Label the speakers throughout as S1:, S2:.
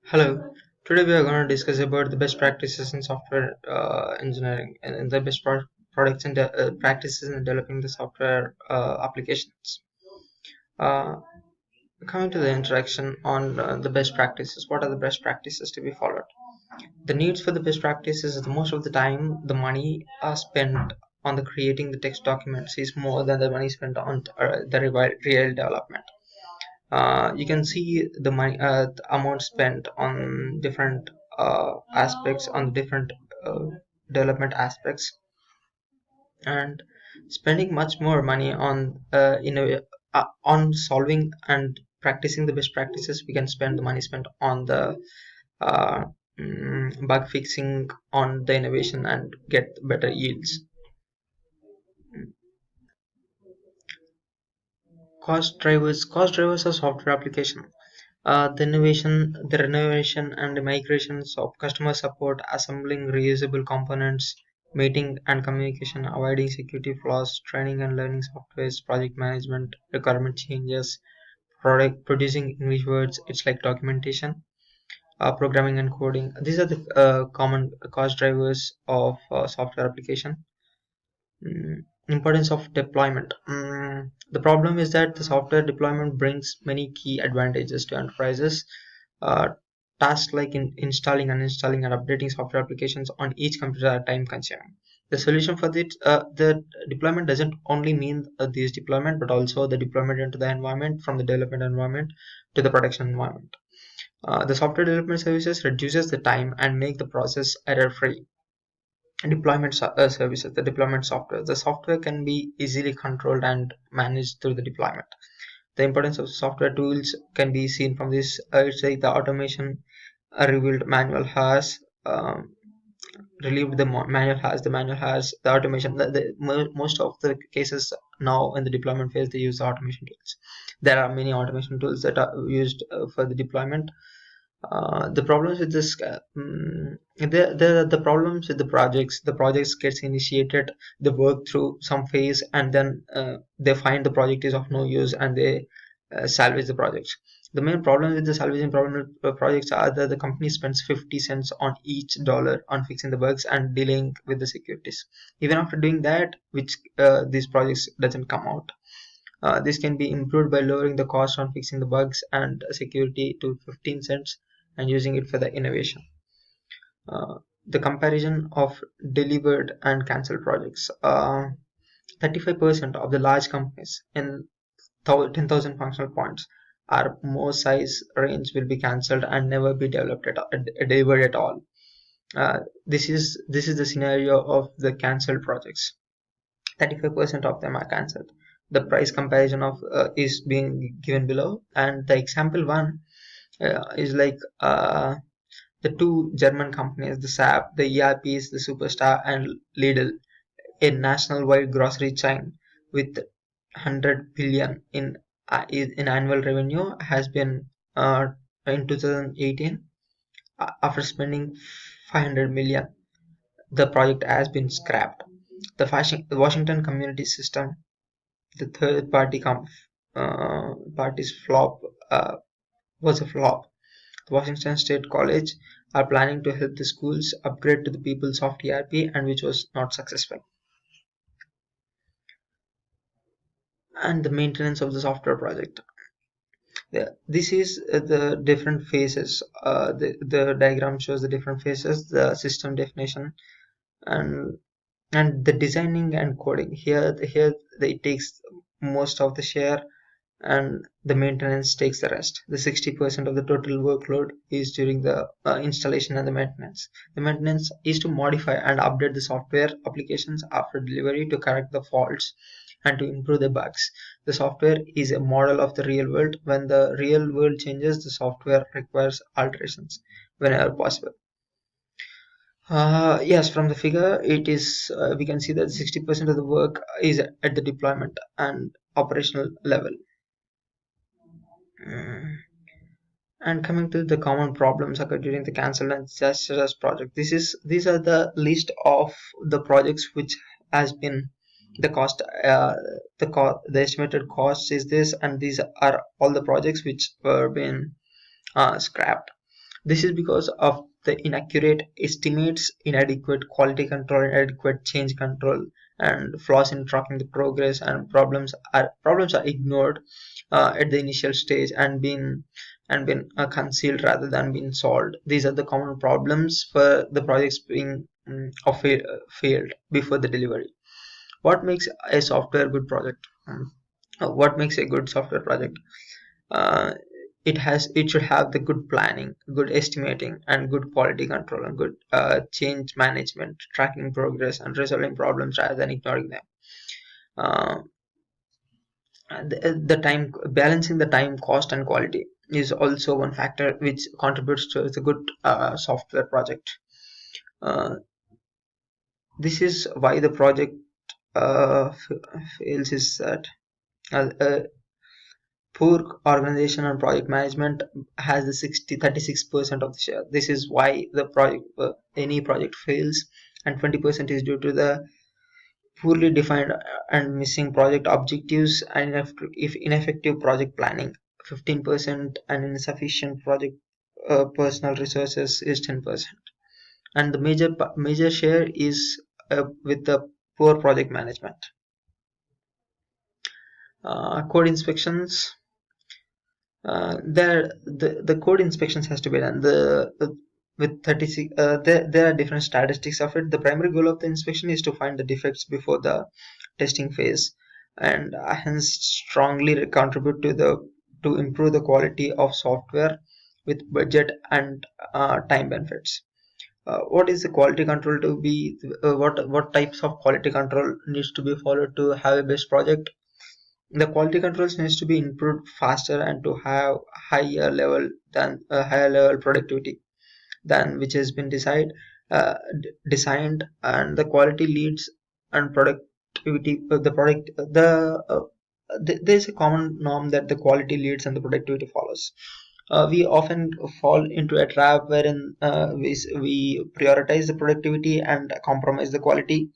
S1: Hello. Today we are going to discuss about the best practices in software engineering and the best products and practices in developing the software applications. Uh, Coming to the introduction on the best practices, what are the best practices to be followed? The needs for the best practices is the most of the time the money spent on the creating the text documents is more than the money spent on the real development. You can see the money the amount spent on different aspects on different uh, development aspects, and spending much more money on on solving and practicing the best practices. We can spend the money spent on the uh, bug fixing, on the innovation, and get better yields. Cost drivers of software application. The renovation and the migrations of customer support, assembling reusable components, meeting and communication, avoiding security flaws, training and learning softwares, project management, requirement changes, product producing English words. It's like documentation, programming and coding. These are the common cost drivers of software application. Importance of deployment. The problem is that the software deployment brings many key advantages to enterprises. Uh, Tasks like installing, uninstalling, and updating software applications on each computer are time consuming. The solution for the deployment doesn't only mean this deployment, but also the deployment into the environment, from the development environment to the production environment. The software development services reduces the time and make the process error free. Services, the deployment software. The software can be easily controlled and managed through the deployment. The importance of software tools can be seen from this. It's like the automation revealed manual has relieved the manual has the manual has the automation. Most of the cases now in the deployment phase they use the automation tools. There are many automation tools that are used for the deployment. The problems with this the problems with the projects. The projects gets initiated, they work through some phase, and then they find the project is of no use, and they salvage the projects. The main problem with the salvaging projects are that the company spends 50 cents on each dollar on fixing the bugs and dealing with the securities. Even after doing that, which these projects doesn't come out. This can be improved by lowering the cost on fixing the bugs and security to 15 cents and using it for the innovation. Uh, the comparison of delivered and cancelled projects. 35% of the large companies in 10,000 functional points are more size range will be cancelled and never be delivered at all. This is the scenario of the cancelled projects. 35% of them are cancelled. The price comparison of is being given below, and the example one is like the two German companies, the SAP, the ERPs, the Superstar, and Lidl, a national-wide grocery chain with 100 billion in annual revenue, has been in 2018. After spending 500 million, the project has been scrapped. The Washington Community System, the third party's flop, was a flop. The Washington State College are planning to help the schools upgrade to the PeopleSoft ERP, and which was not successful. And the maintenance of the software project. This is the different phases. The diagram shows the different phases, the system definition, and the designing and coding. Here it takes most of the share, and the maintenance takes the rest. The 60% of the total workload is during the installation and the maintenance. The maintenance is to modify and update the software applications after delivery to correct the faults and to improve the bugs. The software is a model of the real world. When the real world changes, the software requires alterations whenever possible. Yes, from the figure, it is we can see that 60% of the work is at the deployment and operational level. Mm. And coming to the common problems occur during the cancel and disastrous project. These are the list of the projects which has been the cost. The estimated cost is this, and these are all the projects which were been scrapped. This is because of the inaccurate estimates, inadequate quality control, inadequate change control, and flaws in tracking the progress, and problems are ignored at the initial stage and been concealed rather than being solved. These are the common problems for the projects being failed before the delivery. What makes a software good project? What makes a good software project? uh, it should have the good planning, good estimating, and good quality control, and good change management, tracking progress, and resolving problems rather than ignoring them. uh, the time balancing the time, cost, and quality is also one factor which contributes to the good software project. uh, this is why the project fails is that poor organization and project management has the 36% of the share. This is why the project any project fails, and 20% is due to the poorly defined and missing project objectives, and if ineffective project planning. 15% and insufficient project personal resources is 10%, and the major share is with the poor project management. Code inspections. The code inspections has to be done. With 36, there are different statistics of it. The primary goal of the inspection is to find the defects before the testing phase, and hence strongly contribute to improve the quality of software with budget and time benefits. What is the quality control to be? What types of quality control needs to be followed to have a best project? The quality controls needs to be improved faster and to have higher level productivity than which has been designed, and the quality leads and productivity the product the there's a common norm that the quality leads and the productivity follows. We often fall into a trap wherein we prioritize the productivity and compromise the quality.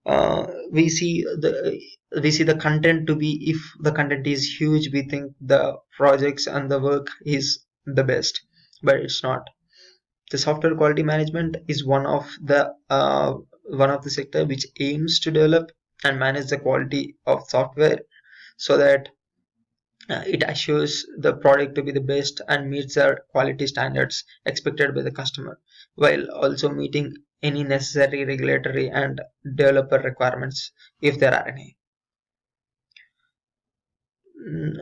S1: uh, we see the we see the content to be, if the content is huge, we think the projects and the work is the best, but it's not. The software quality management is one of the sector which aims to develop and manage the quality of software, so that it assures the product to be the best and meets the quality standards expected by the customer, while also meeting any necessary regulatory and developer requirements if there are any. Mm,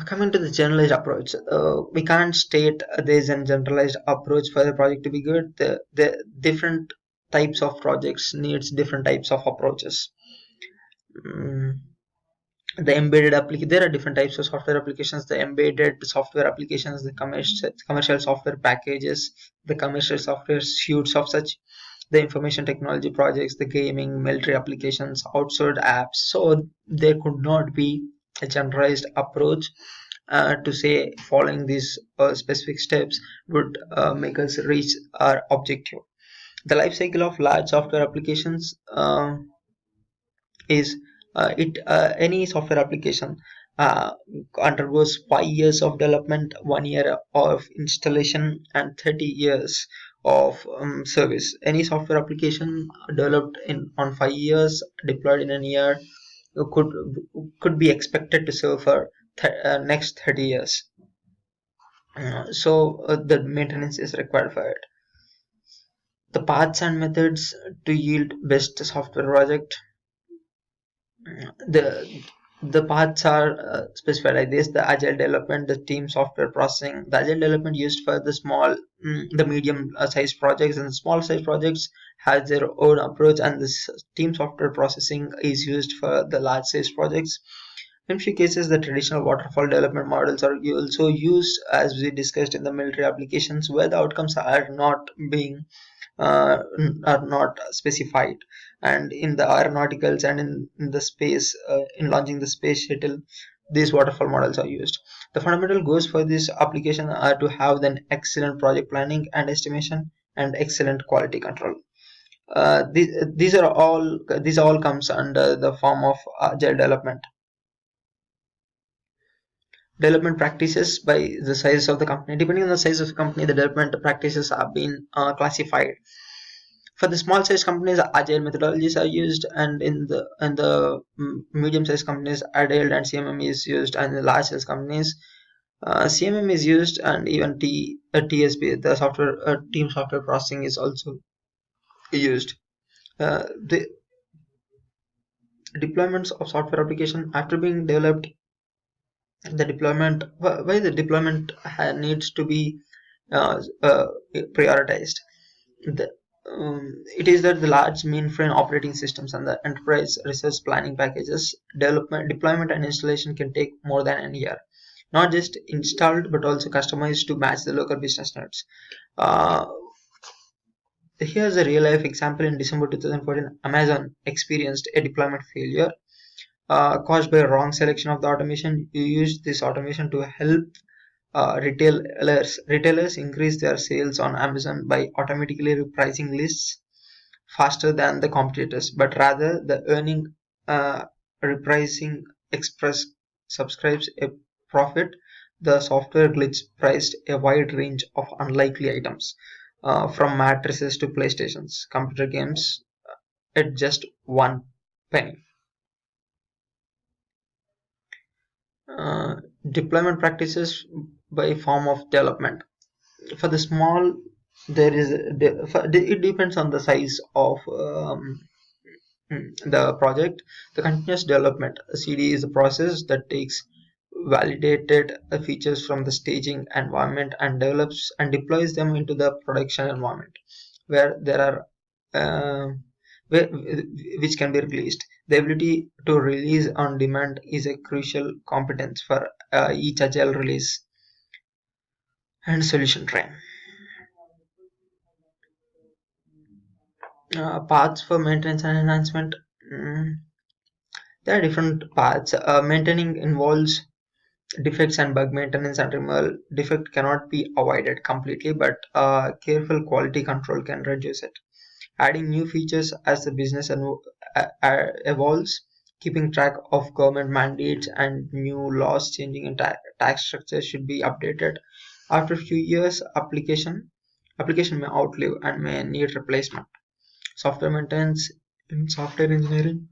S1: Coming to the generalized approach, we can't state there's a generalized approach for the project to be good. The different types of projects needs different types of approaches. Mm, the embedded application, there are different types of software applications: the embedded software applications, the commercial software packages, the commercial software suites of such, the information technology projects, the gaming, military applications, outsourced apps. So there could not be a generalized approach to say following these specific steps would make us reach our objective. The life cycle of large software applications is it any software application uh, undergoes 5 years of development, 1 year of installation, and 30 years of service. Any software application developed in on 5 years, deployed in a year, could could be expected to serve for next 30 years. The maintenance is required for it. The paths and methods to yield best software project. The paths are specified like this: the agile development, the team software processing. The agile development used for the medium size projects, and the small size projects has their own approach, and this team software processing is used for the large size projects. In few cases, the traditional waterfall development models are also used, as we discussed in the military applications, where the outcomes uh, are not specified, and in the aeronauticals and in the space, in launching the space shuttle, these waterfall models are used. The fundamental goals for this application are to have an excellent project planning and estimation and excellent quality control. These all comes under the form of agile development. Development practices by the size of the company. Depending on the size of the company, the development practices are being classified. For the small size companies, agile methodologies are used, and in the medium size companies, agile and CMM is used, and in the large size companies, CMM is used, and even TSP, the software team software processing, is also used. The deployments of software application after being developed, the deployment, why the deployment needs to be prioritized. The, it is that the large mainframe operating systems and the enterprise resource planning packages development, deployment, and installation can take more than a year. Not just installed, but also customized to match the local business needs. Uh, Here's a real life example. In December 2014, Amazon experienced a deployment failure caused by a wrong selection of the automation. You used this automation to help retailers increase their sales on Amazon by automatically repricing lists faster than the competitors, but rather the earning repricing express subscribes a profit. The software glitch priced a wide range of unlikely items, from mattresses to PlayStations, computer games, at just one penny. Uh, Deployment practices by form of development. For the small, there is it depends on the size of the project. The continuous development CD is a process that takes validated features from the staging environment and develops and deploys them into the production environment where there are uh, which can be released. The ability to release on demand is a crucial competence for each agile release and solution train. Paths for maintenance and enhancement. Mm, there are different paths. Maintaining involves defects and bug maintenance and removal. Defect cannot be avoided completely, but careful quality control can reduce it. Adding new features as the business evolves, keeping track of government mandates and new laws changing in tax structure should be updated. After a few years, application may outlive and may need replacement. Software maintenance in software engineering.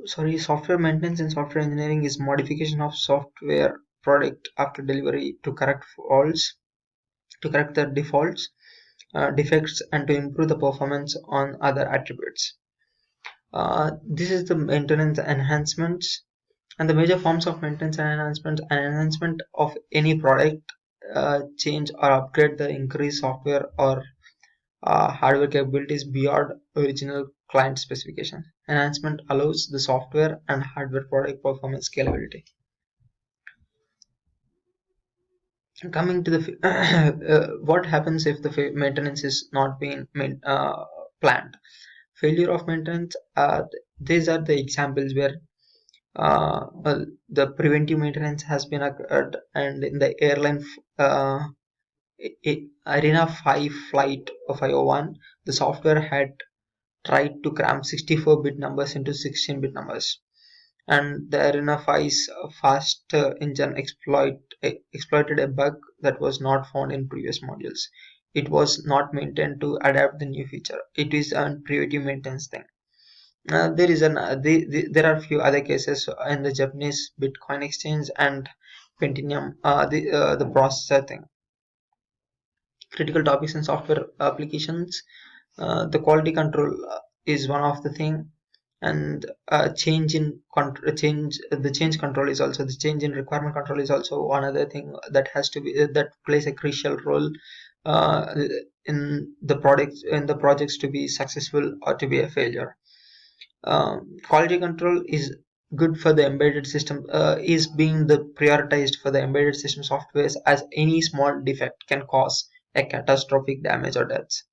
S1: Software maintenance in software engineering is modification of software product after delivery to correct faults, to correct the defaults, defects, and to improve the performance on other attributes. This is the maintenance enhancements, and the major forms of maintenance and enhancement. An enhancement of any product, change or upgrade the increase software or hardware capabilities beyond original client specification. Enhancement allows the software and hardware product performance scalability. Coming to the what happens if the maintenance is not being planned? Failure of maintenance. These are the examples where the preventive maintenance has been occurred, and in the airline Arena 5 flight of 501, the software had tried to cram 64-bit numbers into 16-bit numbers, and the Arena 5's fast engine exploited a bug that was not found in previous modules. It was not maintained to adapt the new feature. It is a preventive maintenance thing. There are a few other cases in the Japanese Bitcoin exchange and Pentium, the processor thing. Critical topics in software applications. The quality control is one of the thing, and change control is also, the change in requirement control is also one other thing that has to be that plays a crucial role uh, in the projects to be successful or to be a failure. Quality control is good for the embedded system, is being the prioritized for the embedded system softwares, as any small defect can cause a catastrophic damage or deaths.